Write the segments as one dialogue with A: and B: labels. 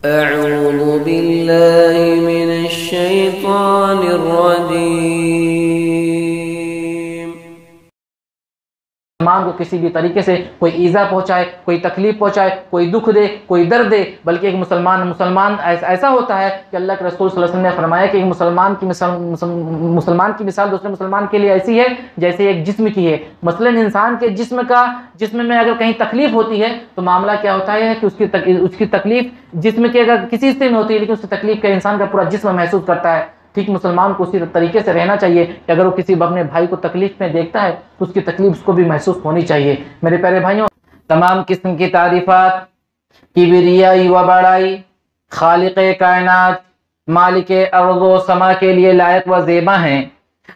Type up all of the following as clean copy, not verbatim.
A: أعوذ بالله من الشيطان الرجيم.
B: مسلمان کو کسی بھی طریقے سے کوئی ایذا پہنچائے، کوئی تکلیف پہنچائے، کوئی دکھ دے، کوئی درد دے، بلکہ ایک مسلمان ایسا ہوتا ہے کہ اللہ کے رسول صلی اللہ علیہ وسلم نے فرمایا کہ ایک مسلمان کی مثال دوسرے مسلمان کے لیے ایسی ہے جیسے ایک جسم کی ہے. مثلا انسان کے جسم میں اگر کہیں تکلیف ہوتی ہے تو معاملہ کیا ہوتا ہے کہ اس کی تکلیف جسم کے اگر کسی حصے میں ہوتی ہے لیکن اس کی تکلیف کا انسان کا پورا جسم محسوس کرتا ہے. ٹھیک مسلمان کو اسی طریقے سے رہنا چاہیے کہ اگر وہ کسی اپنے بھائی کو تکلیف میں دیکھتا ہے تو اس کی تکلیف اس کو بھی محسوس ہونی چاہیے. میرے پیارے بھائیوں، تمام قسم کی تعریفات کبریائی و بڑائی خالق کائنات مالک ارض و سما کے لیے لائق و زیبا ہیں.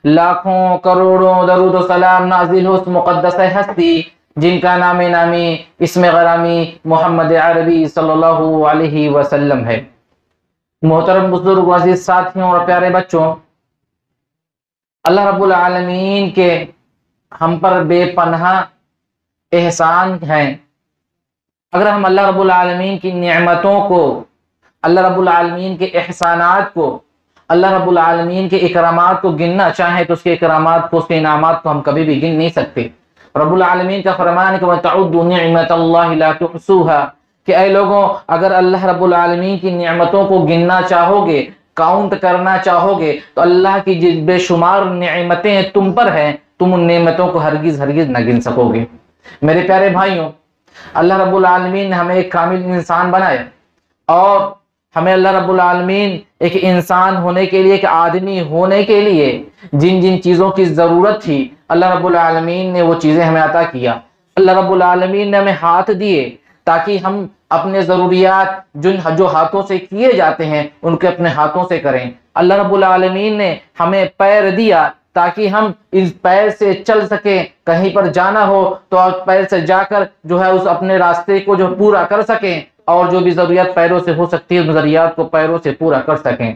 B: لاکھوں کروڑوں درود و سلام نازل ہو اس مقدس ہستی جن کا نام نامی اسم غرامی محمد عربی صلی اللہ علیہ وسلم ہے. محترم بزرگ عزیز ساتھیوں اور پیارے بچوں، اللہ رب العالمین کے ہم پر بے پناہ احسان ہیں. اگر ہم اللہ رب العالمین کی نعمتوں کو، اللہ رب العالمین کے احسانات کو، اللہ رب العالمین کے اکرامات کو گننا چاہیں تو اس کے اکرامات کو، اس کے انعامات کو ہم کبھی بھی گن نہیں سکتے. رب العالمین کا فرمان ہے کہ وَتَعُدُّوا نِعْمَةَ اللَّهِ لَا تُحْصُوهَا، کہ اے لوگوں اگر اللہ رب العالمین کی نعمتوں کو گننا چاہو گے، کاؤنٹ کرنا چاہو گے تو اللہ کی جس بے شمار نعمتیں تم پر ہیں تم ان نعمتوں کو ہرگز نہ گن سکو گے. میرے پیارے بھائیوں، اللہ رب العالمین نے ہمیں ایک کامل انسان بنایا اور ہمیں اللہ رب العالمین ایک انسان ہونے کے لیے، ایک آدمی ہونے کے لیے جن جن چیزوں کی ضرورت تھی اللہ رب العالمین نے وہ چیزیں ہمیں عطا کیا. اللہ رب العالمین نے ہمیں ہاتھ دیے تاکہ ہم اپنے ضروریات جو ہاتھوں سے کیے جاتے ہیں ان کے اپنے ہاتھوں سے کریں. اللہ رب العالمین نے ہمیں پیر دیا تاکہ ہم اس پیر سے چل سکیں، کہیں پر جانا ہو تو پیر سے جا کر جو ہے اس اپنے راستے کو جو پورا کر سکیں اور جو بھی ضروریات پیروں سے ہو سکتی ہے ان ضروریات کو پیروں سے پورا کر سکیں.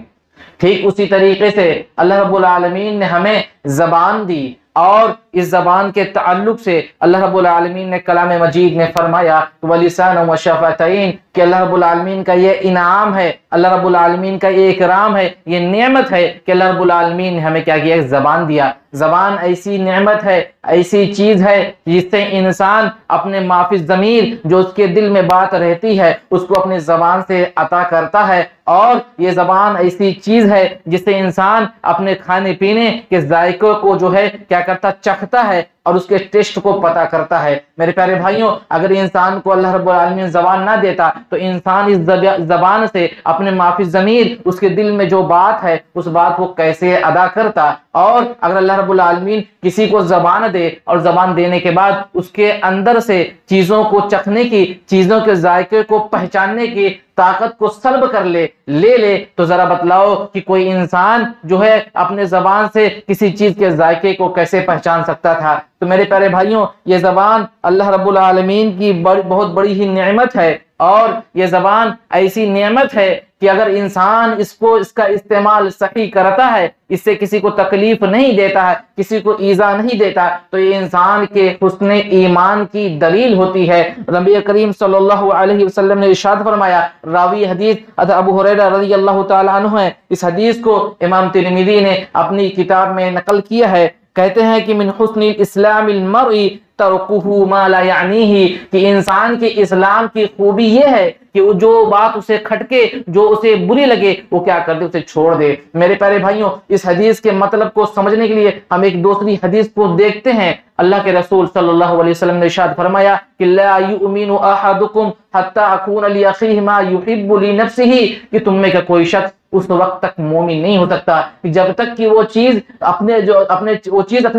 B: ٹھیک اسی طریقے سے اللہ رب العالمین نے ہمیں زبان دی اور اس زبان کے تعلق سے اللہ رب العالمین نے کلام مجید میں فرمایا وَلِسَانًا وَشَفَتَيْن کہ اللہ رب العالمین کا یہ انعام ہے، اللہ رب العالمین کا یہ اکرام ہے، یہ نعمت ہے کہ اللہ رب العالمین نے ہمیں کیا کیا، ایک زبان دیا. زبان ایسی نعمت ہے، ایسی چیز ہے جس سے انسان اپنے ما فی الضمیر جو اس کے دل میں بات رہتی ہے اس کو اپنے زبان سے عطا کرتا ہے. اور یہ زبان ایسی چیز ہے جس سے انسان اپنے کھانے پینے کے ذائقے کو جو ہے کیا کرتا، چکھتا ہے اور اس کے ٹیسٹ کو پتہ کرتا ہے. میرے پیارے بھائیوں، اگر انسان کو اللہ رب العالمین زبان نہ دیتا تو انسان اس زبان سے اپنے ما فی الضمیر اس کے دل میں جو بات ہے اس بات کو کیسے ادا کرتا. اور اگر اللہ رب العالمین کسی کو زبان دے اور زبان دینے کے بعد اس کے اندر سے چیزوں کو چکھنے کی، چیزوں کے ذائقے کو پہچاننے کی طاقت کو سلب کر لے تو ذرا بتلاؤ کہ کوئی انسان جو ہے اپنے زبان سے کسی چیز کے ذائقے کو کیسے پہچان سکتا تھا. تو میرے پیارے بھائیوں، یہ زبان اللہ رب العالمین کی بہت بڑی ہی نعمت ہے اور یہ زبان ایسی نعمت ہے کہ اگر انسان اس کا استعمال صحیح کرتا ہے، اس سے کسی کو تکلیف نہیں دیتا ہے، کسی کو ایذا نہیں دیتا تو یہ انسان کے حسن ایمان کی دلیل ہوتی ہے. نبی کریم صلی اللہ علیہ وسلم نے ارشاد فرمایا، راوی حدیث ابو ہریرہ رضی اللہ تعالی عنہ ہے، اس حدیث کو امام ترمذی نے اپنی کتاب میں نقل کیا ہے. کہتے ہیں کہ من حسن الاسلام المرء ترکہ ما لا یعنیہ، کہ انسان کے اسلام کی خوبی یہ ہے کہ وہ جو بات اسے کھٹکے، جو اسے بری لگے وہ کیا کر دے، اسے چھوڑ دے. میرے پیارے بھائیوں، اس حدیث کے مطلب کو سمجھنے کے لیے ہم ایک دوسری حدیث کو دیکھتے ہیں. اللہ کے رسول صلی اللہ علیہ وسلم نے ارشاد فرمایا کہ لا یؤمن احدکم حتی اکون لاخیہ ما یحب لنفسہ، کہ تم میں کا کوئی شخص اس وقت تک مومن نہیں ہو سکتا جب تک کہ وہ چیز اپنے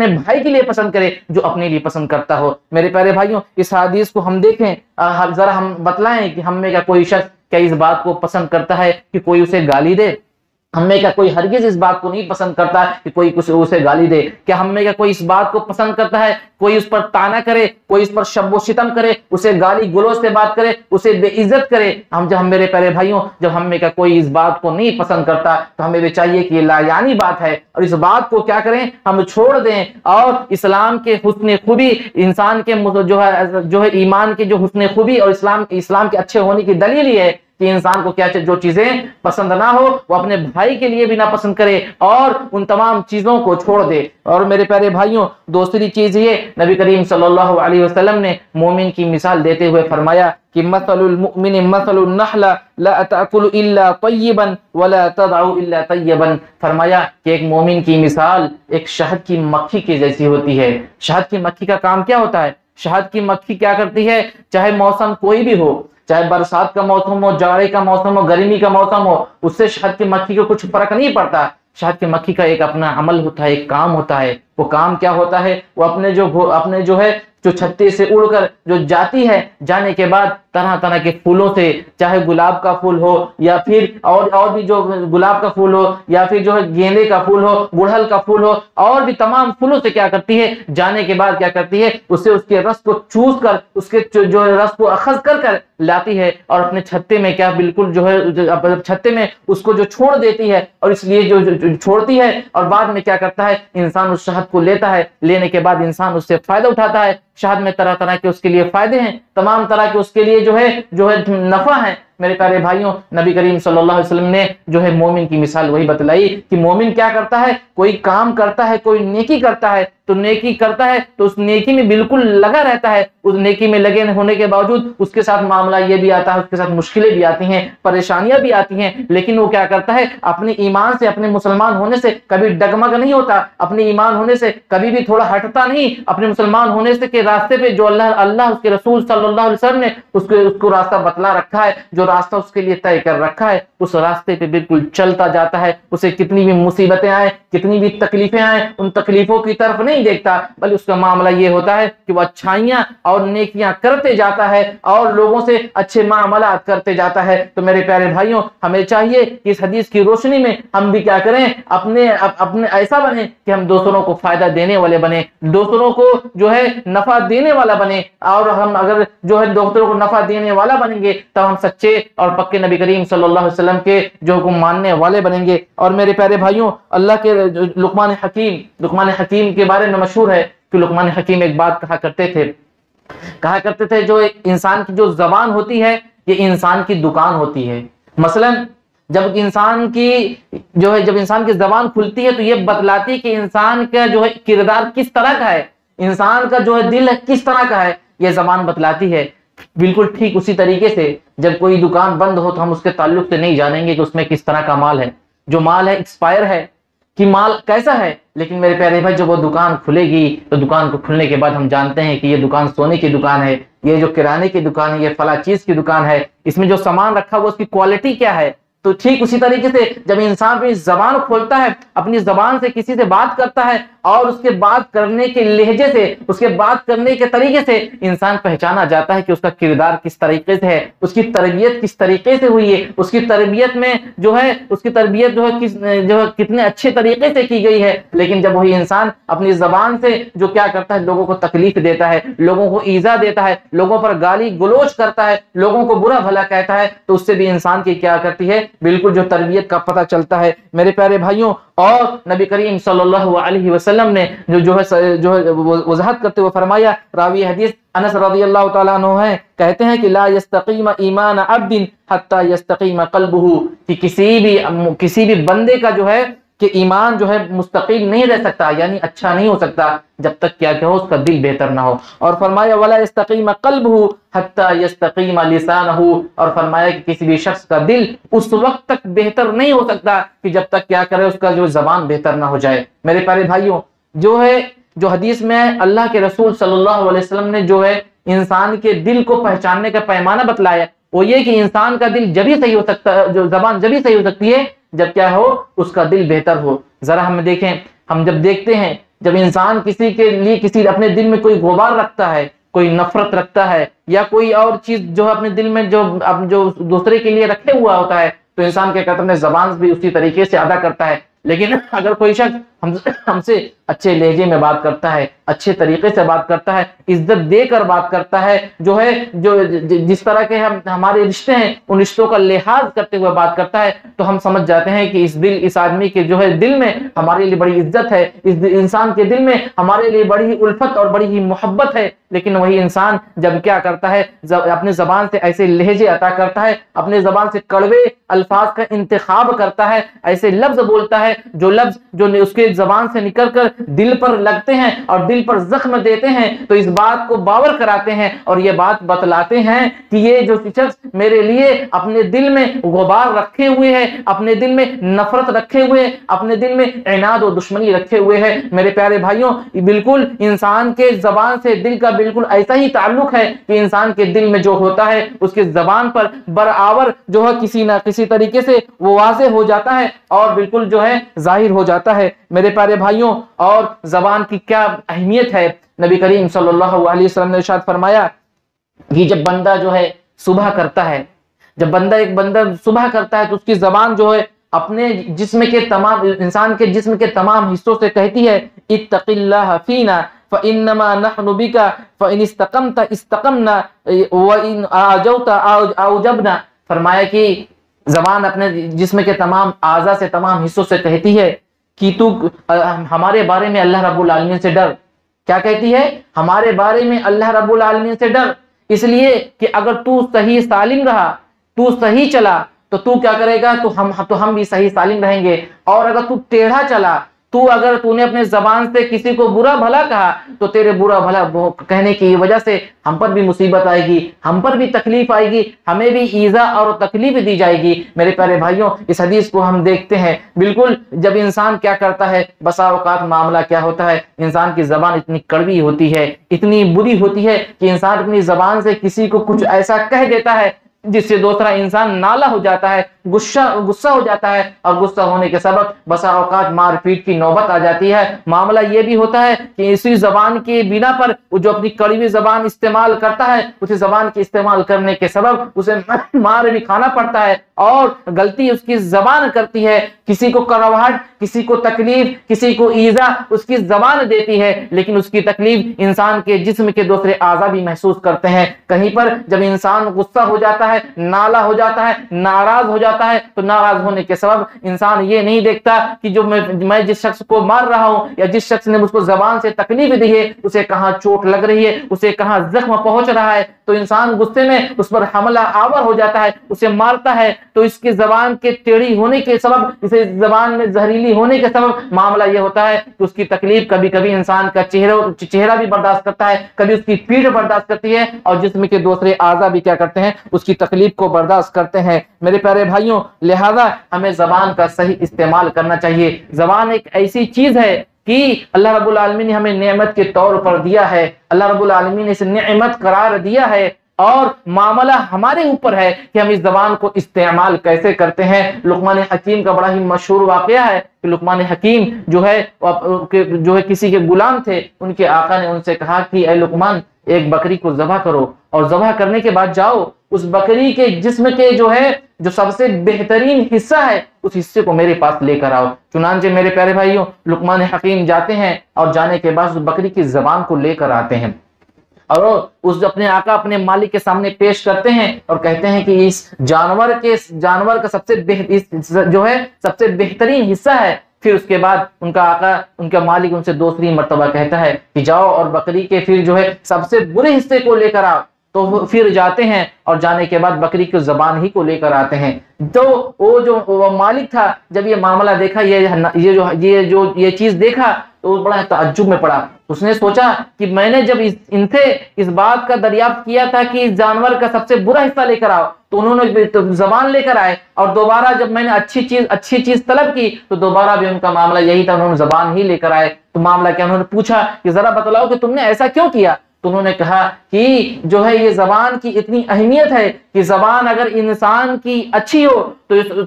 B: بھائی کے لیے پسند کرے جو اپنے لیے پسند کرتا ہو. میرے پیارے بھائیوں، اس حدیث کو ہم دیکھیں، ذرا ہم بتلائیں کہ ہم میں کا کوئی شخص کیا اس بات کو پسند کرتا ہے کہ کوئی اسے گالی دے؟ ہم میں کا کوئی ہرگز اس بات کو نہیں پسند کرتا کہ کوئی اسے گالی دے. کیا ہم میں کا کوئی اس بات کو پسند کرتا ہے کوئی اس پر طعنہ کرے، کوئی اس پر شب و شتم کرے، اسے گالی گلوچ سے بات کرے، اسے بے عزت کرے؟ میرے پیارے بھائیوں، جب ہم میں کا کوئی اس بات کو نہیں پسند کرتا تو ہمیں بھی چاہیے کہ یہ لا یعنی بات ہے اور اس بات کو کیا کریں، ہم چھوڑ دیں. اور اسلام کے حسن خوبی، انسان کے جو ہے ایمان کے جو حسن خوبی اور اسلام کے اچھے ہونے کی دلیل یہ ہے کہ انسان کو کیا جو چیزیں پسند نہ ہو وہ اپنے بھائی کے لیے بھی نہ پسند کرے اور ان تمام چیزوں کو چھوڑ دے۔ اور میرے پیارے بھائیوں، دوسری چیز یہ نبی کریم صلی اللہ علیہ وسلم نے مومن کی مثال دیتے ہوئے فرمایا کہ مثل المؤمن مثل النحل لا تأكل الا طیبا ولا تدع الا طیبا، فرمایا کہ ایک مومن کی مثال ایک شہد کی مکھی کی جیسی ہوتی ہے۔ شہد کی مکھی کا کام کیا ہوتا ہے؟ شہد کی مکھی کیا کرتی ہے؟ چاہے موسم کوئی بھی ہو، چاہے برسات کا موسم ہو، جاڑے کا موسم ہو، گرمی کا موسم ہو، اس سے شہد کی مکھی کو کچھ فرق نہیں پڑتا۔ شہد کی مکھی کا ایک اپنا عمل ہوتا ہے، ایک کام ہوتا ہے۔ وہ کام کیا ہوتا ہے؟ وہ اپنے جو ہے جو چھتے سے اڑ کر جو جاتی ہے، جانے کے بعد طرح طرح کے پھولوں سے، چاہے گلاب کا پھول ہو یا پھر اور بھی جو گلاب کا پھول ہو یا پھر جو ہے گیندے کا پھول ہو، گڑہل کا پھول ہو، اور بھی تمام پھولوں سے کیا کرتی ہے؟ جانے کے بعد کیا کرتی ہے؟ اسے اس کے رس کو چوس کر، اس کے جو رس کو اخذ کر کر لاتی ہے اور اپنے چھتے میں کیا بالکل جو ہے چھتے میں اس کو جو چھوڑ دیتی ہے، اور اس لیے جو چھوڑتی ہے اور بعد میں کیا کرتا ہے؟ انسان اس شہد کو لیتا ہے، لینے کے بعد انسان اس سے فائدہ اٹھاتا ہے۔ شہد میں طرح طرح کے اس کے لیے فائدے ہیں، تمام طرح کے اس کے لیے جو ہے نفع ہے۔ میرے پیارے بھائیوں، نبی کریم صلی اللہ علیہ وسلم نے جو ہے مومن کی مثال وہی بتلائی کہ مومن کیا کرتا ہے؟ کوئی کام کرتا ہے، کوئی نیکی کرتا ہے تو نیکی کرتا ہے تو اس نیکی میں بالکل لگا رہتا ہے۔ اس نیکی میں لگے ہونے کے باوجود اس کے ساتھ معاملہ یہ بھی آتا ہے، اس کے ساتھ مشکلیں بھی آتی ہیں، پریشانیاں بھی آتی ہیں، لیکن وہ کیا کرتا ہے؟ اپنے ایمان سے، اپنے مسلمان ہونے سے کبھی ڈگمگ نہیں ہوتا، اپنے ایمان ہونے سے کبھی بھی تھوڑا ہٹتا نہیں، اپنے مسلمان ہونے سے کے راستے پہ جو اللہ اس کے رسول صلی اللہ علیہ وسلم نے اس کو راستہ بتلا رکھا ہے، جو راستہ اس کے لیے طے کر رکھا ہے، اس راستے پہ بالکل چلتا جاتا ہے۔ اسے کتنی بھی مصیبتیں آئیں، کتنی بھی تکلیفیں آئیں، ان تکلیفوں کی طرف نہیں دیکھتا، بلکہ اس کا معاملہ یہ ہوتا ہے کہ وہ اچھائیاں اور نیکیاں کرتے جاتا ہے اور لوگوں سے اچھے معاملات کرتے جاتا ہے۔ تو میرے پیارے بھائیوں، ہمیں چاہیے کہ اس حدیث کی روشنی میں ہم بھی کیا کریں؟ اپنے ایسا بنیں کہ ہم دوسروں کو فائدہ دینے والے بنیں، دوسروں کو جو ہے نفع دینے والا بنے، اور ہم اگر جو ہے دوسروں کو نفع دینے والا بنیں گے تو ہم سچے اور پکے نبی کریم صلی اللہ علیہ وسلم کے جو حکم ماننے والے بنیں گے۔ اور میرے پیارے بھائیوں، اللہ کے لقمان حکیم کے بارے میں مشہور ہے کہ لقمان حکیم ایک بات کہا کرتے تھے جو انسان کی جو زبان ہوتی ہے یہ انسان کی دکان ہوتی ہے۔ مثلا جب انسان کی زبان کھلتی ہے تو یہ بتلاتی ہے کہ انسان کا جو ہے کردار کس طرح کا ہے، انسان کا جو ہے دل کس طرح کا ہے، یہ زبان بتلاتی ہے۔ بالکل ٹھیک اسی طریقے سے جب کوئی دکان بند ہو تو ہم اس کے تعلق سے نہیں جانیں گے کہ اس میں کس طرح کا مال ہے، جو مال ہے ایکسپائر ہے کہ مال کیسا ہے۔ لیکن میرے پیارے بھائی، جب وہ دکان کھلے گی تو دکان کو کھلنے کے بعد ہم جانتے ہیں کہ یہ دکان سونے کی دکان ہے، یہ جو کرانے کی دکان ہے، یہ فلاں چیز کی دکان ہے، اس میں جو سامان رکھا ہوا اس کی کوالٹی کیا ہے۔ تو ٹھیک اسی طریقے سے جب انسان اپنی زبان کھولتا ہے، اپنی زبان سے کسی سے بات کرتا ہے اور اس کے بات کرنے کے لہجے سے، اس کے بات کرنے کے طریقے سے انسان پہچانا جاتا ہے کہ اس کا کردار کس طریقے سے ہے، اس کی تربیت کس طریقے سے ہوئی ہے، اس کی تربیت میں جو ہے کتنے اچھے طریقے سے کی گئی ہے۔ لیکن جب وہی انسان اپنی زبان سے جو کیا کرتا ہے، لوگوں کو تکلیف دیتا ہے، لوگوں کو ایذا دیتا ہے، لوگوں پر گالی گلوچ کرتا ہے، لوگوں کو برا بھلا کہتا ہے، تو اس سے بھی انسان کی کیا کرتی ہے؟ بالکل جو تربیت کا پتہ چلتا ہے۔ میرے پیارے بھائیوں، اور نبی کریم صلی اللہ علیہ وسلم نے جو ہے وضاحت کرتے ہوئے فرمایا، راوی حدیث انس رضی اللہ تعالیٰ عنہ ہیں، کہتے ہیں کہ لا یستقیم ایمان عبد حتی یستقیم قلبہ، کہ کسی بھی بندے کا جو ہے کہ ایمان جو ہے مستقیم نہیں رہ سکتا، یعنی اچھا نہیں ہو سکتا جب تک کیا ہو اس کا دل بہتر نہ ہو۔ اور فرمایا ولا یستقیم قلبہ حتی یستقیم لسانہ، اور فرمایا کہ کسی بھی شخص کا دل اس وقت تک بہتر نہیں ہو سکتا کہ جب تک کیا کرے اس کا جو زبان بہتر نہ ہو جائے۔ میرے پیارے بھائیوں، جو حدیث میں اللہ کے رسول صلی اللہ علیہ وسلم نے جو ہے انسان کے دل کو پہچاننے کا پیمانہ بتلایا، وہ یہ کہ انسان کا دل جبھی صحیح ہو سکتا ہے، جو زبان جبھی صحیح ہو سکتی ہے جب کیا ہو، اس کا دل بہتر ہو۔ ذرا ہم جب دیکھتے ہیں، جب انسان کسی کے لیے اپنے دل میں کوئی غبار رکھتا ہے، کوئی نفرت رکھتا ہے، یا کوئی اور چیز جو ہے اپنے دل میں جو دوسرے کے لیے رکھے ہوا ہوتا ہے، تو انسان کے قدر میں زبان بھی اسی طریقے سے ادا کرتا ہے۔ لیکن اگر کوئی شخص ہم سے اچھے لہجے میں بات کرتا ہے، اچھے طریقے سے بات کرتا ہے، عزت دے کر بات کرتا ہے، جو جس طرح کے ہمارے رشتے ہیں ان رشتوں کا لحاظ کرتے ہوئے بات کرتا ہے، تو ہم سمجھ جاتے ہیں کہ اس آدمی کے دل میں ہمارے لیے بڑی عزت ہے، اس انسان کے دل میں ہمارے لیے بڑی ہی الفت اور بڑی ہی محبت ہے۔ لیکن وہی انسان جب کیا کرتا ہے، اپنے زبان سے ایسے لہجے عطا کرتا ہے، اپنے زبان سے کڑوے الفاظ کا انتخاب کرتا ہے، ایسے لفظ بولتا ہے جو لفظ جو اس کے زبان سے نکل کر دل پر لگتے ہیں اور دل پر زخم دیتے ہیں، تو اس بات کو باور کراتے ہیں اور یہ بات بتلاتے ہیں کہ یہ جو شخص میرے لیے اپنے دل میں غبار رکھے ہوئے ہے، اپنے دل میں نفرت رکھے ہوئے، اپنے دل میں عناد و دشمنی رکھے ہوئے ہے۔ میرے پیارے بھائیوں، بالکل انسان کے زبان سے دل کا بالکل ایسا ہی تعلق ہے کہ انسان کے دل میں جو ہوتا ہے اس کے زبان پر برآور کسی نہ کسی طریقے سے وہ واضح ہو جاتا ہے اور بالکل ظاہر ہو جاتا ہے۔ میرے پیارے بھائیوں، اور زبان کی کیا اہمیت ہے، نبی کریم صلی اللہ علیہ وسلم نے ارشاد فرمایا کہ جب بندہ صبح کرتا ہے، جب ایک بندہ صبح کرتا ہے تو اس کی زبان اپنے جسم کے تمام انسان کے جسم کے تمام حصوں سے کہتی ہے اتق اللہ فینا فانما نحن بک فان استقمت استقمنا وان اعجوت اعجبنا۔ فرمایا کہ زبان اپنے جسم کے تمام اعضاء سے، تمام حصوں سے کہتی ہے کہ تو ہمارے بارے میں اللہ رب العالمین سے ڈر۔ کیا کہتی ہے؟ ہمارے بارے میں اللہ رب العالمین سے ڈر، اس لیے کہ اگر تو صحیح سالم رہا، تو صحیح چلا، تو کیا کرے گا؟ تو ہم بھی صحیح سالم رہیں گے۔ اور اگر تو ٹیڑھا چلا، اگر تو نے اپنے زبان سے کسی کو برا بھلا کہا، تو تیرے برا بھلا کہنے کی وجہ سے ہم پر بھی مصیبت آئے گی، ہم پر بھی تکلیف آئے گی، ہمیں بھی ایذا اور تکلیف دی جائے گی۔ میرے پیارے بھائیوں، اس حدیث کو ہم دیکھتے ہیں، بالکل جب انسان کیا کرتا ہے، بسا اوقات معاملہ کیا ہوتا ہے، انسان کی زبان اتنی کڑوی ہوتی ہے، اتنی بری ہوتی ہے کہ انسان اپنی زبان سے کسی کو کچھ ایسا کہہ دیتا ہے جس سے دوسرا انسان نالا ہو جاتا ہے، غصہ ہو جاتا ہے، اور غصہ ہونے کے سبب بسا اوقات مار پیٹ کی نوبت آ جاتی ہے۔ معاملہ یہ بھی ہوتا ہے کہ اسی زبان کی بنا پر وہ جو اپنی کڑوی زبان استعمال کرتا ہے، اسی زبان کے استعمال کرنے کے سبب اسے مار بھی کھانا پڑتا ہے، اور غلطی اس کی زبان کرتی ہے۔ کسی کو کڑواہٹ، کسی کو تکلیف، کسی کو ایذا اس کی زبان دیتی ہے، لیکن اس کی تکلیف انسان کے جسم کے دوسرے اعضاء بھی محسوس کرتے ہیں۔ کہیں پر جب انسان غصہ ہو جاتا ہے، نالا ہو جاتا ہے، ناراض ہو جاتا ہے، تو ناراض ہونے کے سبب انسان یہ نہیں دیکھتا کہ جو میں جس شخص کو مار رہا ہوں یا جس شخص نے مجھ کو زبان سے تکلیف دی ہے، اسے کہاں چوٹ لگ رہی ہے، اسے کہاں زخم پہنچ رہا ہے، تو انسان غصے میں اس پر حملہ آور ہو جاتا ہے، اسے مارتا ہے۔ تو اس کی زبان کے ٹیڑھی ہونے کے سبب، اسے زبان میں زہریلی ہونے کے سبب معاملہ یہ ہوتا ہے کہ اس کی تکلیف کبھی کبھی انسان کا چہرہ بھی برداشت کرتا ہے، کبھی اس کی پیٹھ برداشت کرتی ہے، اور جسم کے دوسرے اعضاء بھی کیا کرتے ہیں، اس کی تکلیف کو برداشت کرتے ہیں۔ میرے پیارے بھائیوں، لہذا ہمیں زبان کا صحیح استعمال کرنا چاہیے۔ زبان ایک ایسی چیز ہے کہ اللہ رب العالمین نے ہمیں نعمت کے طور پر دیا ہے، اللہ رب العالمین نے اسے نعمت قرار دیا ہے، اور معاملہ ہمارے اوپر ہے کہ ہم اس زبان کو استعمال کیسے کرتے ہیں۔ لقمان حکیم کا بڑا ہی مشہور واقعہ ہے کہ لقمان حکیم جو ہے کسی کے غلام تھے، ان کے آقا نے ان سے کہا کہ اے لقمان، ایک بکری کو ذبح کرو، اور ذبح کرنے کے بعد جاؤ اس بکری کے جسم کے جو سب سے بہترین حصہ ہے، اس حصے کو میرے پاس لے کر آؤ۔ چنانچہ میرے پیارے بھائیوں، لقمان حکیم جاتے ہیں اور جانے کے بعد اس بکری کی زبان کو لے کر آتے ہیں، اور اس اپنے آقا، اپنے مالک کے سامنے پیش کرتے ہیں اور کہتے ہیں کہ اس جانور کا سب سے بہترین حصہ ہے۔ پھر اس کے بعد ان کا آقا، ان کا مالک ان سے دوسری مرتبہ کہتا ہے کہ جاؤ اور بکری کے پھر سب سے برے حصے کو لے کر آؤ۔ تو پھر جاتے ہیں اور جانے کے بعد بکری کی زبان ہی کو لے کر آتے ہیں۔ تو وہ مالک تھا، جب یہ معاملہ دیکھا، یہ چیز دیکھا، تو وہ بڑا تعجب میں پڑا۔ اس نے سوچا کہ میں نے جب ان سے اس بات کا دریافت کیا تھا کہ اس جانور کا سب سے برا حصہ لے کر آؤ، تو انہوں نے زبان لے کر آئے، اور دوبارہ جب میں نے اچھی چیز طلب کی تو دوبارہ بھی ان کا معاملہ یہی تھا، انہوں نے زبان ہی لے کر آئے۔ تو معاملہ کیا؟ انہوں نے پوچھا کہ ذرا بتلاؤ کہ تم نے ایسا کیوں کیا؟ تو انہوں نے کہا کہ یہ زبان کی اتنی اہمیت ہے کہ زبان اگر انسان کی اچھی ہو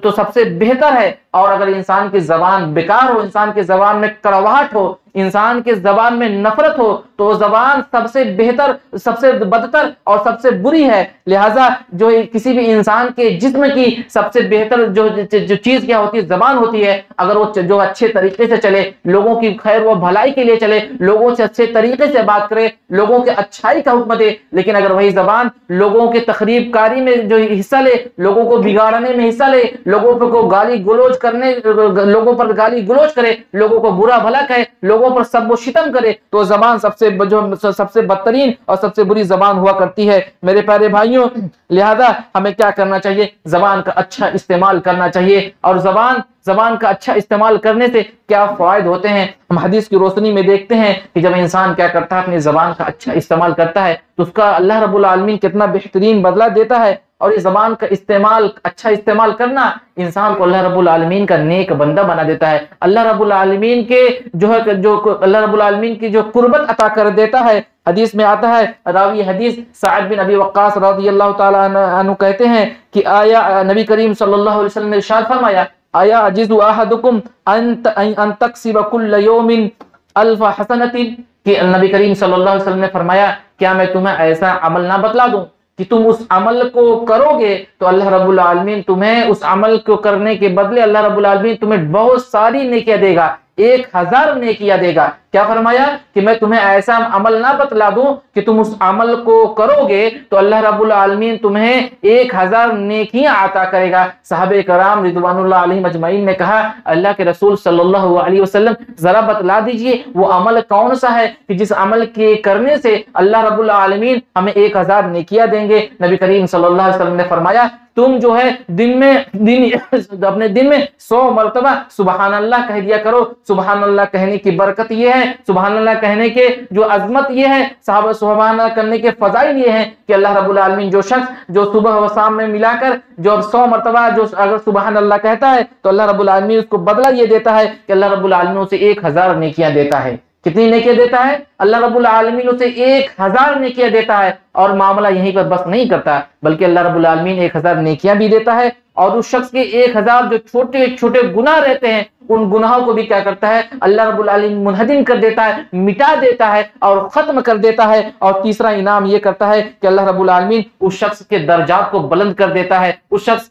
B: تو سب سے بہتر ہے، اور اگر انسان کی زبان بیکار ہو، انسان کی زبان میں کڑواہٹ ہو، انسان کے زبان میں نفرت ہو تو زبان سب سے بہتر، سب سے بدتر اور سب سے بری ہے۔ لہٰذا جو کسی بھی انسان کے جسم کی سب سے بہتر جو چیز کیا ہوتی ہے، زبان ہوتی ہے۔ اگر وہ جو اچھے طریقے سے چلے، لوگوں کی خیر و بھلائی کے لیے چلے، لوگوں سے اچھے طریقے سے بات کرے، لوگوں کے اچھائی کا حکم دے، لیکن اگر وہی زبان لوگوں کے تخریب کاری میں جو حصہ لے، لوگوں کو بگاڑنے میں حصہ لے، لوگوں پر کو گالی گلوچ کرنے، لوگوں پر گالی گلوچ کرے، لوگوں کو برا بھلا کہے، لوگوں پر سب و شتم کرے، تو زبان سب سے بدترین اور سب سے بری زبان ہوا کرتی ہے میرے پیارے بھائیوں۔ لہذا ہمیں کیا کرنا چاہیے؟ زبان کا اچھا استعمال کرنا چاہیے۔ اور زبان کا اچھا استعمال کرنے سے کیا فوائد ہوتے ہیں ہم حدیث کی روشنی میں دیکھتے ہیں کہ جب انسان کیا کرتا ہے، اپنی زبان کا اچھا استعمال کرتا ہے تو اس کا اللہ رب العالمین کتنا بہترین بدلہ دیتا ہے۔ اور اس زبان کا اچھا استعمال کرنا انسان کو اللہ رب العالمین کا نیک بندہ بنا دیتا ہے، اللہ رب العالمین کے اللہ رب العالمین کی جو قربت عطا کر دیتا ہے۔ حدیث میں آتا ہے، راوی حدیث سعد بن ابی وقاص رضی اللہ تعالی عنہ کہتے ہیں کہ آیا نبی کریم صلی اللہ علیہ وسلم نے ارشاد فرمایا، آیا عجز احدکم ان تکسب کل یوم الف حسنۃ، کہ نبی کریم صلی اللہ علیہ وسلم نے فرمایا کیا میں تمہیں ایسا عمل نہ بتلا دوں کہ تم اس عمل کو کرو گے تو اللہ رب العالمین تمہیں اس عمل کو کرنے کے بدلے اللہ رب العالمین تمہیں بہت ساری نیکیاں دے گا، 1000 نیکیاں دے گا۔ کیا فرمایا کہ میں تمہیں ایسا عمل نہ بتلا دوں کہ تم اس عمل کو کرو گے تو اللہ رب العالمین تمہیں 1000 نیکیاں عطا کرے گا۔ صحابہ کرام رضوان اللہ علیہم اجمعین نے کہا، اللہ کے رسول صلی اللہ علیہ وسلم ذرا بتلا دیجئے وہ عمل کون سا ہے کہ جس عمل کے کرنے سے اللہ رب العالمین ہمیں 1000 نیکیاں دیں گے۔ نبی کریم صلی اللہ علیہ وسلم نے فرمایا تم جو ہے اپنے دن میں 100 مرتبہ سبحان اللہ کہہ دیا کرو۔ سبحان اللہ کہنے کی برکت یہ ہے، سبحان اللہ کہنے کے جو عظمت یہ ہے، سبحان اللہ کرنے کے فضائل یہ ہیں کہ اللہ رب العالمین جو شخص جو صبح و شام میں ملا کر جو 100 مرتبہ جو اگر سبحان اللہ کہتا ہے تو اللہ رب العالمین اس کو بدلہ یہ دیتا ہے کہ اللہ رب العالمین اسے 1000 نیکیاں دیتا ہے۔ کتنی نیکیاں دیتا ہے؟ اللہ رب العالمین اسے 1000 نیکیاں دیتا ہے۔ اور معاملہ یہیں پر بس نہیں کرتا بلکہ اللہ رب العالمین 1000 نیکیاں بھی دیتا ہے، اور اس شخص کے 1000 جو چھوٹے چھوٹے گناہ رہتے ہیں ان گناہوں کو بھی کیا کرتا ہے اللہ رب العالمین منہدم کر دیتا ہے، مٹا دیتا ہے اور ختم کر دیتا ہے۔ اور تیسرا انعام یہ کرتا ہے کہ اللہ رب العالمین اس شخص کے درجات کو بلند کر دیتا ہے، اس شخص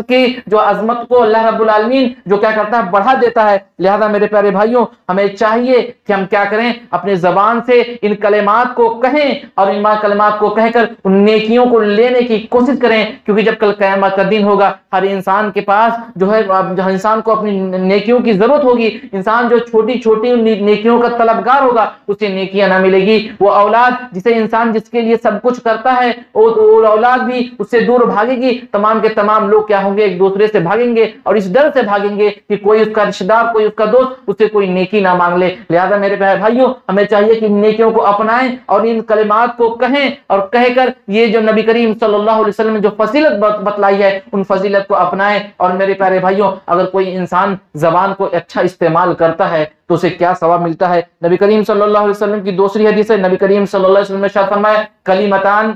B: کی جو عظمت کو اللہ رب العالمین جو کیا کرتا ہے بڑھا دیتا ہے۔ لہذا میرے پیارے بھائیوں ہمیں چاہیے کہ ہم کیا کریں، اپنے زبان سے ان کلمات کو کہیں اور ان کلمات کو کہہ کر ان نیکیوں کو لینے کی کوشش کریں، کیونکہ جب کل قیامت کا دن ہوگا ہر انسان کے پاس جو ہے انسان کو اپنی نیکیوں کی ضرورت ہوگی۔ انسان جو چھوٹی چھوٹی نیکیوں کا طلبگار ہوگا اسے نیکیاں نہ ملے گی۔ وہ اولاد جس کے لیے سب کچھ کرتا ہے وہ اولاد بھی اس سے دور بھاگے گی۔ تمام کے تمام لوگ کیا ہوں گے، ایک دوسرے سے بھاگیں گے اور اس ڈر سے بھاگیں گے کہ کوئی اس کا رشتہ دار، کوئی اس کا دوست اسے کوئی نیکی نہ مانگ لے۔ لہذا میرے بھائیوں ہمیں چاہیے کہ ان نیکیوں کو اپنائیں اور ان کلمات کو کہیں اور کہہ کر یہ جو نبی کریم صلی اللہ علیہ وسلم نے جو فضیلت بتلائی ہے ان فضیلت کو اپنائیں۔ اور میرے پیارے بھائیوں اگر کوئی انسان زبان کو اچھا استعمال کرتا ہے تو اسے کیا ثواب ملتا ہے؟ نبی کریم صلی اللہ علیہ وسلم کی دوسری حدیث ہے، نبی کریم صلی اللہ علیہ وسلم نے ارشاد فرمایا کلمتان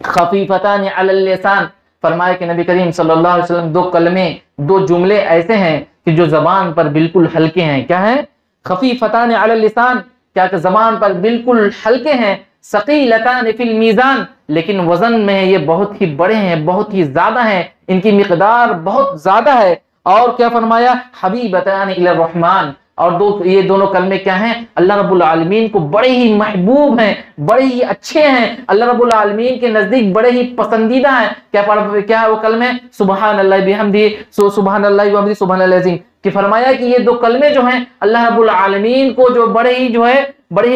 B: خفیفتان علی اللسان، فرمایا کہ نبی کریم صلی اللہ علیہ وسلم 2 کلمے 2 جملے ایسے ہیں کہ جو زبان پر بالکل ہلکے ہیں۔ کیا ہیں؟ خفیفتان علی اللسان، کیا کہ زبان پر بالکل ہلکے ہیں، ثقیلتان فی المیزان، لیکن وزن میں یہ بہت ہی بڑے ہیں، بہت ہی زیادہ ہیں، ان کی مقدار بہت زیادہ ہے۔ اور کیا فرمایا؟ حبیبتان الی الرحمن، اور یہ دونوں کلمے کیا ہیں؟ اللہ رب العالمین کو بڑے ہی محبوب ہیں، بڑے ہی اچھے ہیں، اللہ رب العالمین کے نزدیک بڑے ہی پسندیدہ ہیں۔ کیا ہے وہ کلمے؟ سبحان اللہ بحمدہ، سبحان اللہ وبحمدہ، سبحان اللہ العظیم، کہ فرمایا کہ یہ 2 کلمے جو ہیں اللہ رب العالمین کو جو بڑے ہی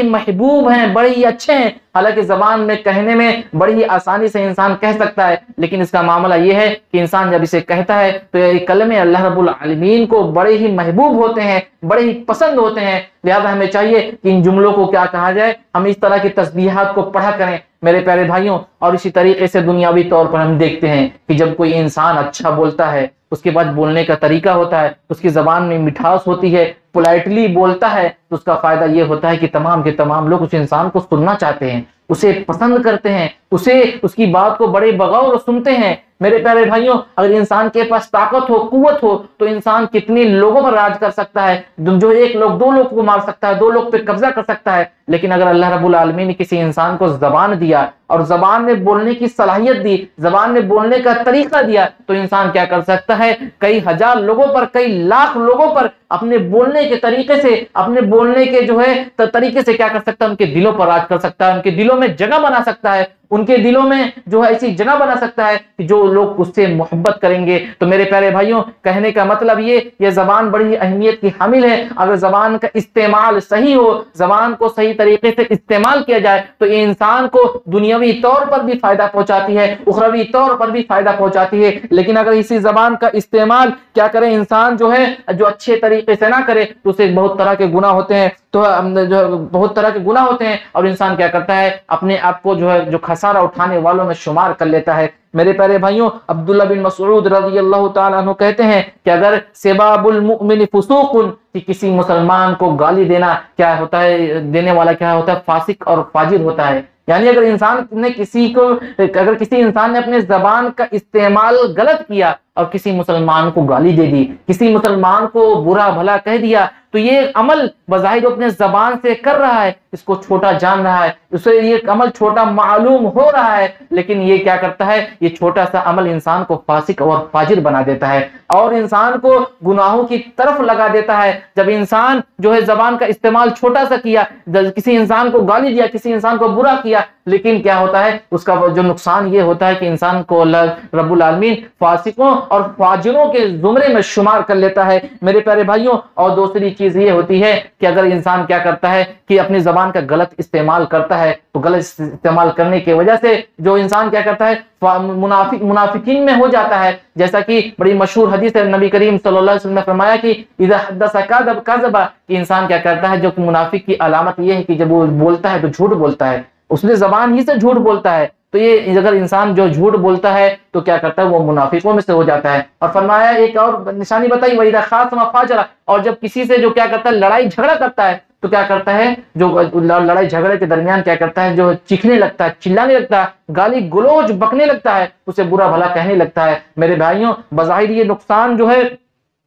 B: محبوب ہیں، بڑے ہی اچھے ہیں۔ حالانکہ زبان میں کہنے میں بڑی ہی آسانی سے انسان کہہ سکتا ہے، لیکن اس کا معاملہ یہ ہے کہ انسان جب اسے کہتا ہے تو یہ کلمے اللہ رب العالمین کو بڑے ہی محبوب ہوتے ہیں، بڑے ہی پسند ہوتے ہیں۔ لہذا ہمیں چاہیے کہ ان جملوں کو کیا کہا جائے، ہم اس طرح کی تسبیحات کو پڑھا کریں میرے پیارے بھائیوں۔ اور اسی طریقے سے دنیاوی طور پر ہم دیکھتے ہیں کہ جب کوئی انسان اچھا بولتا ہے اس کے بعد بولنے کا طریقہ ہوتا ہے، اس کی زبان میں مٹھاس ہوتی ہے، پولائٹلی بولتا ہے، تو اس کا فائدہ یہ ہوتا ہے کہ تمام کے تمام لوگ اس انسان کو سننا چاہتے ہیں، اسے پسند کرتے ہیں، اسے اس کی بات کو بڑے بغور سنتے ہیں۔ میرے پیارے بھائیوں، اگر انسان کے پاس طاقت ہو، قوت ہو، تو انسان کتنے لوگوں پر راج کر سکتا ہے، جو ایک لوگ دو لوگ کو مار سکتا ہے، دو لوگ پہ قبضہ کر سکتا ہے۔ لیکن اگر اللہ رب العالمین نے کسی انسان کو زبان دیا اور زبان میں بولنے کی صلاحیت دی، زبان میں بولنے کا طریقہ دیا، تو انسان کیا کر سکتا ہے؟ کئی ہزار لوگوں پر، کئی لاکھ لوگوں پر اپنے بولنے کے طریقے سے، اپنے بولنے کے طریقے سے کیا کر سکتا ہے؟ ان کے دلوں پر راج کر سکتا ہے، ان کے دلوں میں جگہ بنا سکتا ہے، ان کے دلوں میں ایسی جگہ بنا سکتا ہے کہ جو لوگ اس سے محبت کریں گے۔ تو میرے پیارے بھائیوں، کہنے کا مطلب یہ زبان بڑی اہمیت کی حامل ہے۔ اگر زبان کا استعمال صحیح ہو، زبان کو صحیح طریقے سے استعمال کیا جائے، تو یہ انسان کو دنیاوی طور پر بھی فائدہ پہنچاتی ہے، اخروی طور پر بھی فائدہ پہنچاتی ہے۔ لیکن اگر اسی زبان کا استعمال کیا کرے انسان جو اچھے طریقے سے نہ کرے، تو اسے بہت طرح کے گناہ ہوتے ہیں، بہت طرح کے گناہ ہوتے ہیں، اور انسان کیا کرتا ہے؟ اپنے آپ کو جو خسارہ اٹھانے والوں میں شمار کر لیتا ہے۔ میرے پیارے بھائیوں، عبداللہ بن مسعود رضی اللہ تعالیٰ عنہ کہتے ہیں کہ اگر سباب المؤمن فسوق، کہ کسی مسلمان کو گالی دینا کیا ہوتا ہے؟ دینے والا کیا ہوتا ہے؟ فاسق اور فاجر ہوتا ہے۔ یعنی اگر کسی انسان نے اپنے زبان کا استعمال غلط کیا اور کسی مسلمان کو گالی دے دی، کسی مسلمان کو برا بھلا کہہ دیا، تو یہ عمل بظاہر اپنے زبان سے کر رہا ہے، اس کو چھوٹا جان رہا ہے، اسے یہ عمل چھوٹا معلوم ہو رہا ہے، لیکن یہ کیا کرتا ہے؟ یہ چھوٹا سا عمل انسان کو فاسق اور فاجر بنا دیتا ہے اور انسان کو گناہوں کی طرف لگا دیتا ہے۔ جب انسان زبان کا استعمال چھوٹا سا کیا، کسی انسان کو گالی دیا، کسی انسان کو برا کیا، لیکن کیا ہوتا ہے؟ اس کا جو نقصان یہ ہوتا ہے کہ انسان کو اللہ رب العالمین فاسقوں اور فاجروں کے زمرے میں شمار کر لیتا ہے۔ میرے پیارے بھائیوں، اور دوسری چیز یہ ہوتی ہے کہ اگر انسان کیا کرتا ہے کہ اپنی زبان کا غلط استعمال کرتا ہے، تو غلط استعمال کرنے کی وجہ سے جو انسان کیا کرتا ہے؟ منافقین میں ہو جاتا ہے۔ جیسا کہ بڑی مشہور حدیث ہے، نبی کریم صلی اللہ علیہ وسلم نے فرمایا کہ اذا حدث کذب، کہ انسان کیا کرتا ہے؟ جو منافق کی علامت یہ ہے کہ جب وہ بولتا ہے تو جھوٹ بولتا ہے، اس نے زبان ہی سے جھوٹ بولتا ہے۔ تو یہ اگر انسان جو جھوٹ بولتا ہے تو کیا کرتا ہے؟ وہ منافقوں میں سے ہو جاتا ہے۔ اور فرمایا ایک اور نشانی بتائی، وَإِذَا خَاصَمَ فَاجَرَ، اور جب کسی سے جو کیا کرتا ہے؟ لڑائی جھگڑا کرتا ہے، تو کیا کرتا ہے؟ جو لڑائی جھگڑے کے درمیان کیا کرتا ہے؟ جو چیخنے لگتا ہے، چلانے لگتا ہے، گالی گلوچ بکنے لگتا ہے، اسے برا بھلا کہنے لگتا ہے۔ میرے بھائیوں، بظاہر یہ نقصان